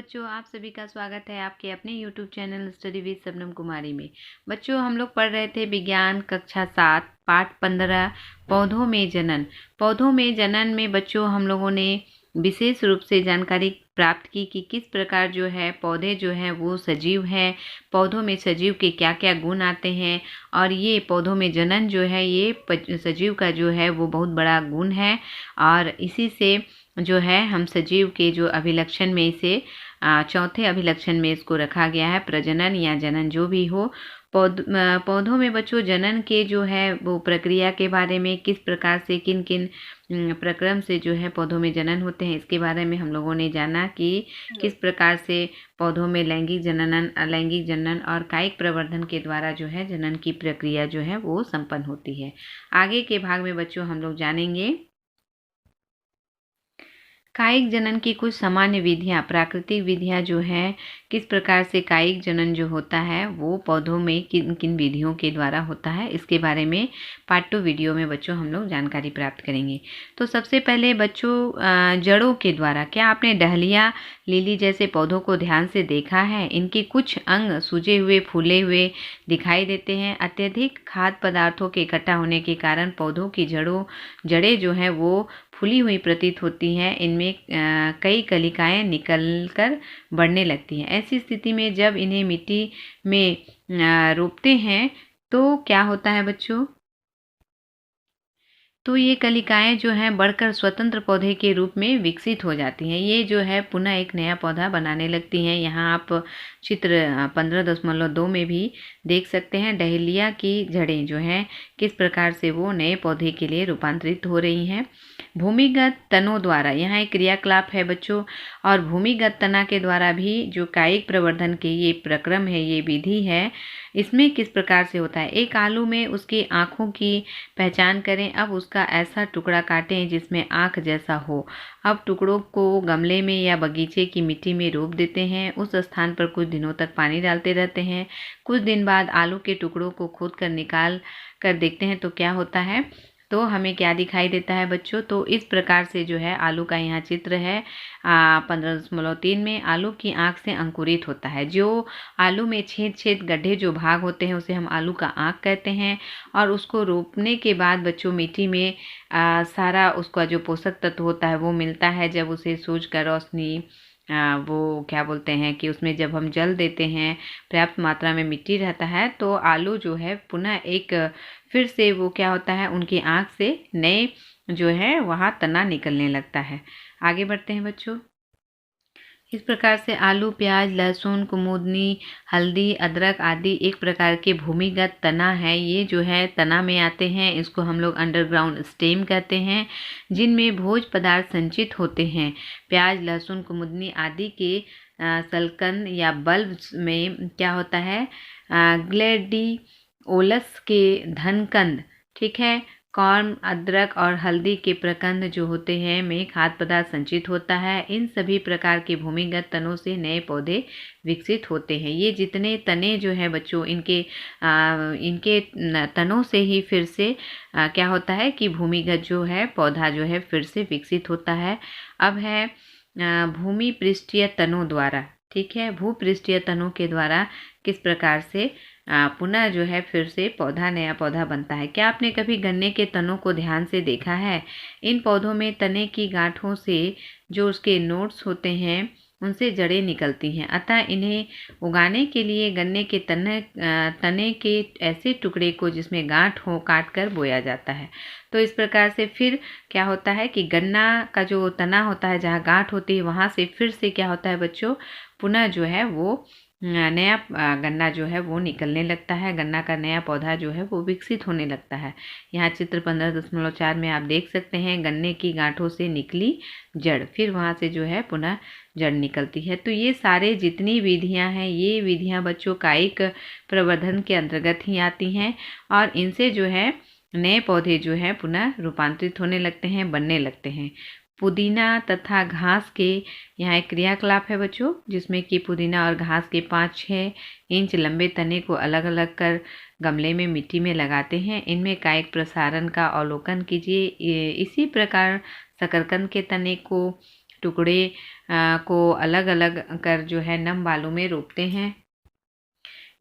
बच्चों, आप सभी का स्वागत है आपके अपने YouTube channel study with Shabnam Kumari में। बच्चों, हम लोग पढ़ रहे थे विज्ञान कक्षा 7 पाठ 15 पौधों में जनन। पौधों में जनन में बच्चों हम लोगों ने विशेष रूप से जानकारी प्राप्त की कि किस प्रकार जो है पौधे जो हैं वो सजीव हैं, पौधों में सजीव के क्या क्या गुण आते हैं और ये पौधों में जनन जो है ये सजीव का जो है वो बहुत बड़ा गुण है। और इसी से जो है हम सजीव के जो अभिलक्षण में इसे चौथे अभिलक्षण में इसको रखा गया है, प्रजनन या जनन जो भी हो। पौधों में बच्चों जनन के जो है वो प्रक्रिया के बारे में, किस प्रकार से किन किन प्रक्रम से जो है पौधों में जनन होते हैं, इसके बारे में हम लोगों ने जाना कि किस प्रकार से पौधों में लैंगिक जनन, अलैंगिक जनन और कायिक प्रवर्धन के द्वारा जो है जनन की प्रक्रिया जो है वो संपन्न होती है। आगे के भाग में बच्चों हम लोग जानेंगे कायिक जनन की कुछ सामान्य विधियां, प्राकृतिक विधियां जो है किस प्रकार से कायिक जनन जो होता है वो पौधों में किन किन विधियों के द्वारा होता है, इसके बारे में पार्ट 2 वीडियो में बच्चों हम लोग जानकारी प्राप्त करेंगे। तो सबसे पहले बच्चों जड़ों के द्वारा, क्या आपने डहलिया, लिली जैसे पौधों को ध्यान से देखा है? इनके कुछ अंग सूजे हुए, फूले हुए दिखाई देते हैं। अत्यधिक खाद्य पदार्थों के इकट्ठा होने के कारण पौधों की जड़ें जो हैं वो फूली हुई प्रतीत होती हैं। इनमें कई कलिकाएं निकलकर बढ़ने लगती हैं। ऐसी स्थिति में जब इन्हें मिट्टी में रोपते हैं तो क्या होता है बच्चों? तो ये कलिकाएं जो हैं बढ़कर स्वतंत्र पौधे के रूप में विकसित हो जाती हैं। ये जो है पुनः एक नया पौधा बनाने लगती हैं। यहाँ आप चित्र 15.2 में भी देख सकते हैं डहेलिया की जड़ें जो हैं किस प्रकार से वो नए पौधे के लिए रूपांतरित हो रही हैं। भूमिगत तनों द्वारा, यहाँ एक क्रियाकलाप है बच्चों, और भूमिगत तना के द्वारा भी जो कायिक प्रवर्धन के ये प्रक्रम है, ये विधि है, इसमें किस प्रकार से होता है। एक आलू में उसकी आँखों की पहचान करें। अब उसका ऐसा टुकड़ा काटें जिसमें आँख जैसा हो। अब टुकड़ों को गमले में या बगीचे की मिट्टी में रोप देते हैं। उस स्थान पर कुछ दिनों तक पानी डालते रहते हैं। कुछ दिन बाद आलू के टुकड़ों को खोद कर निकाल कर देखते हैं तो क्या होता है, तो हमें क्या दिखाई देता है बच्चों? तो इस प्रकार से जो है आलू का यहाँ चित्र है 15.3 में आलू की आँख से अंकुरित होता है। जो आलू में छेद गड्ढे जो भाग होते हैं उसे हम आलू का आँख कहते हैं। और उसको रोपने के बाद बच्चों मिट्टी में सारा उसका जो पोषक तत्व होता है वो मिलता है। जब उसे सूरज का रोशनी वो क्या बोलते हैं कि उसमें जब हम जल देते हैं, पर्याप्त मात्रा में मिट्टी रहता है, तो आलू जो है पुनः एक फिर से वो क्या होता है, उनकी आँख से नए जो है वहाँ तना निकलने लगता है। आगे बढ़ते हैं बच्चों। इस प्रकार से आलू, प्याज, लहसुन, कुमुदनी, हल्दी, अदरक आदि एक प्रकार के भूमिगत तना है। ये जो है तना में आते हैं। इसको हम लोग अंडरग्राउंड स्टेम कहते हैं, जिनमें भोज्य पदार्थ संचित होते हैं। प्याज, लहसुन, कुमुदनी आदि के सल्कन या बल्ब में क्या होता है, ग्लैडियोलस के धनकंद, ठीक है, कॉर्न, अदरक और हल्दी के प्रकंद जो होते हैं में खाद्य पदार्थ संचित होता है। इन सभी प्रकार के भूमिगत तनों से नए पौधे विकसित होते हैं। ये जितने तने जो है बच्चों, इनके तनों से ही फिर से क्या होता है कि भूमिगत जो है पौधा जो है फिर से विकसित होता है। अब है भूमि पृष्ठीय तनों द्वारा, ठीक है, भूपृष्ठीय तनों के द्वारा किस प्रकार से पुनः जो है फिर से नया पौधा बनता है। क्या आपने कभी गन्ने के तनों को ध्यान से देखा है? इन पौधों में तने की गांठों से जो उसके नोड्स होते हैं उनसे जड़ें निकलती हैं। अतः इन्हें उगाने के लिए गन्ने के तने के ऐसे टुकड़े को जिसमें गांठ हो काट कर बोया जाता है। तो इस प्रकार से फिर क्या होता है कि गन्ना का जो तना होता है, जहाँ गांठ होती है, वहाँ से फिर से क्या होता है बच्चों, पुनः जो है वो नया गन्ना जो है वो निकलने लगता है। गन्ना का नया पौधा जो है वो विकसित होने लगता है। यहाँ चित्र 15.4 में आप देख सकते हैं गन्ने की गांठों से निकली जड़, फिर वहाँ से जो है पुनः जड़ निकलती है। तो ये सारे जितनी विधियाँ हैं, ये विधियाँ बच्चों कायिक प्रवर्धन के अंतर्गत ही आती हैं और इनसे जो है नए पौधे जो है पुनः रूपांतरित होने लगते हैं, बनने लगते हैं। पुदीना तथा घास के यहाँ एक क्रियाकलाप है बच्चों, जिसमें कि पुदीना और घास के 5-6 इंच लंबे तने को अलग अलग कर गमले में मिट्टी में लगाते हैं। इनमें कायिक प्रसारण का अवलोकन कीजिए। इसी प्रकार शकरकंद के तने को टुकड़े को अलग अलग कर जो है नम बालू में रोपते हैं।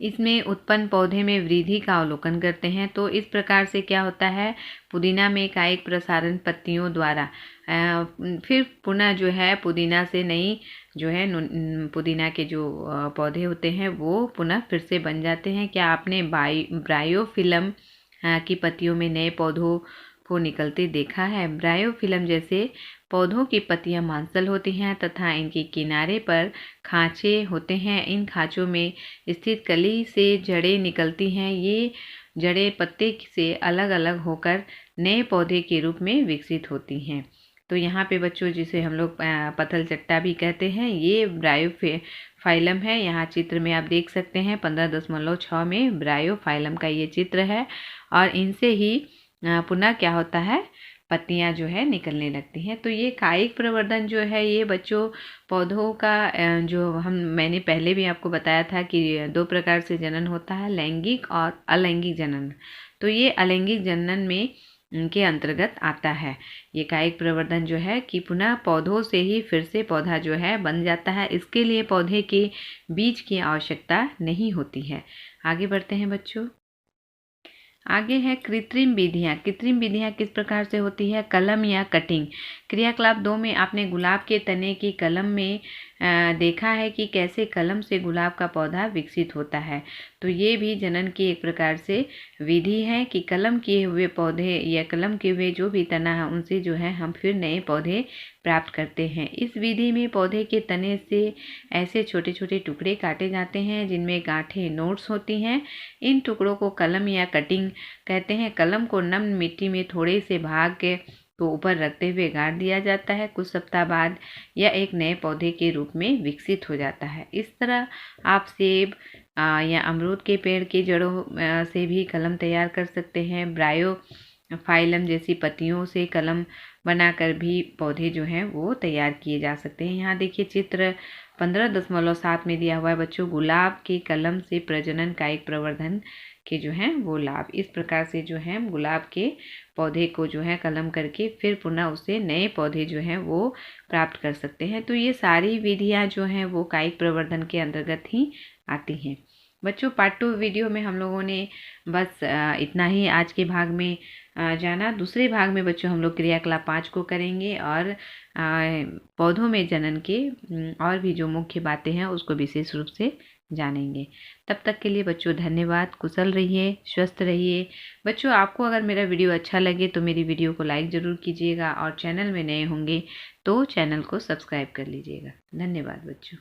इसमें उत्पन्न पौधे में वृद्धि का अवलोकन करते हैं। तो इस प्रकार से क्या होता है, पुदीना में कायिक प्रसारण पत्तियों द्वारा फिर पुनः जो है पुदीना से नई जो है पुदीना के जो पौधे होते हैं वो पुनः फिर से बन जाते हैं। क्या आपने ब्रायोफिलम की पत्तियों में नए पौधों को निकलते देखा है? ब्रायोफिलम जैसे पौधों की पत्तियां मांसल होती हैं तथा इनके किनारे पर खांचे होते हैं। इन खांचों में स्थित कली से जड़ें निकलती हैं। ये जड़ें पत्ते से अलग अलग होकर नए पौधे के रूप में विकसित होती हैं। तो यहाँ पे बच्चों जिसे हम लोग पथल चट्टा भी कहते हैं, ये ब्रायोफाइलम है। यहाँ चित्र में आप देख सकते हैं 15.6 में ब्रायोफाइलम का ये चित्र है और इनसे ही पुनः क्या होता है, पत्तियां जो है निकलने लगती हैं। तो ये कायिक प्रवर्धन जो है ये बच्चों पौधों का जो मैंने पहले भी आपको बताया था कि 2 प्रकार से जनन होता है, लैंगिक और अलैंगिक जनन। तो ये अलैंगिक जनन में के अंतर्गत आता है। ये कायिक प्रवर्धन जो है कि पुनः पौधों से ही फिर से पौधा जो है बन जाता है। इसके लिए पौधे के बीज की आवश्यकता नहीं होती है। आगे बढ़ते हैं बच्चों। आगे है कृत्रिम विधियाँ। कृत्रिम विधियाँ किस प्रकार से होती है? कलम या कटिंग। क्रियाकलाप 2 में आपने गुलाब के तने की कलम में देखा है कि कैसे कलम से गुलाब का पौधा विकसित होता है। तो ये भी जनन की एक प्रकार से विधि है कि कलम किए हुए पौधे या कलम किए हुए जो भी तना है उनसे जो है हम फिर नए पौधे प्राप्त करते हैं। इस विधि में पौधे के तने से ऐसे छोटे छोटे टुकड़े काटे जाते हैं जिनमें गांठें नोट्स होती हैं। इन टुकड़ों को कलम या कटिंग कहते हैं। कलम को नम मिट्टी में थोड़े से भाग के तो ऊपर रखते हुए गाड़ दिया जाता है। कुछ सप्ताह बाद यह एक नए पौधे के रूप में विकसित हो जाता है। इस तरह आप सेब या अमरूद के पेड़ की जड़ों से भी कलम तैयार कर सकते हैं। ब्रायोफाइलम जैसी पत्तियों से कलम बनाकर भी पौधे जो हैं वो तैयार किए जा सकते हैं। यहाँ देखिए चित्र 15.7 में दिया हुआ है बच्चों, गुलाब के कलम से प्रजनन कायिक प्रवर्धन के जो हैं वो लाभ। इस प्रकार से जो है गुलाब के पौधे को जो है कलम करके फिर पुनः उससे नए पौधे जो हैं वो प्राप्त कर सकते हैं। तो ये सारी विधियां जो हैं वो कायिक प्रवर्धन के अंतर्गत ही आती हैं। बच्चों पार्ट 2 वीडियो में हम लोगों ने बस इतना ही आज के भाग में जाना। दूसरे भाग में बच्चों हम लोग क्रियाकलाप 5 को करेंगे और पौधों में जनन के और भी जो मुख्य बातें हैं उसको विशेष रूप से जानेंगे। तब तक के लिए बच्चों धन्यवाद। कुशल रहिए, स्वस्थ रहिए। बच्चों आपको अगर मेरा वीडियो अच्छा लगे तो मेरी वीडियो को लाइक ज़रूर कीजिएगा और चैनल में नए होंगे तो चैनल को सब्सक्राइब कर लीजिएगा। धन्यवाद बच्चों।